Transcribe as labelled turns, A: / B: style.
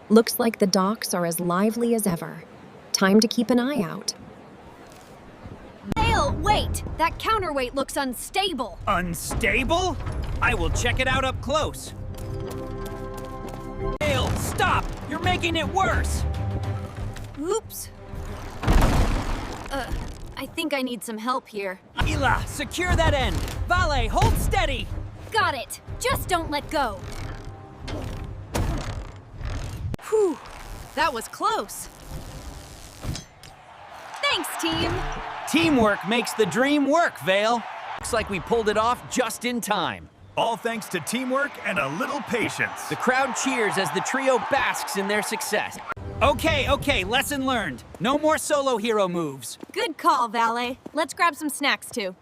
A: Looks like the docks are as lively as ever. Time to keep an eye out.
B: Vale, wait! That counterweight looks unstable.
C: Unstable? I will check it out up close. Vale, stop! You're making it worse!
B: Oops. I think I need some help here.
C: Ila, secure that end! Vale, hold steady!
B: Got it! Just don't let go! Whew, that was close. Thanks, team!
C: Teamwork makes the dream work, Vale. Looks like we pulled it off just in time.
D: All thanks to teamwork and a little patience.
C: The crowd cheers as the trio basks in their success. Okay, lesson learned. No more solo hero moves.
B: Good call, Vale. Let's grab some snacks, too.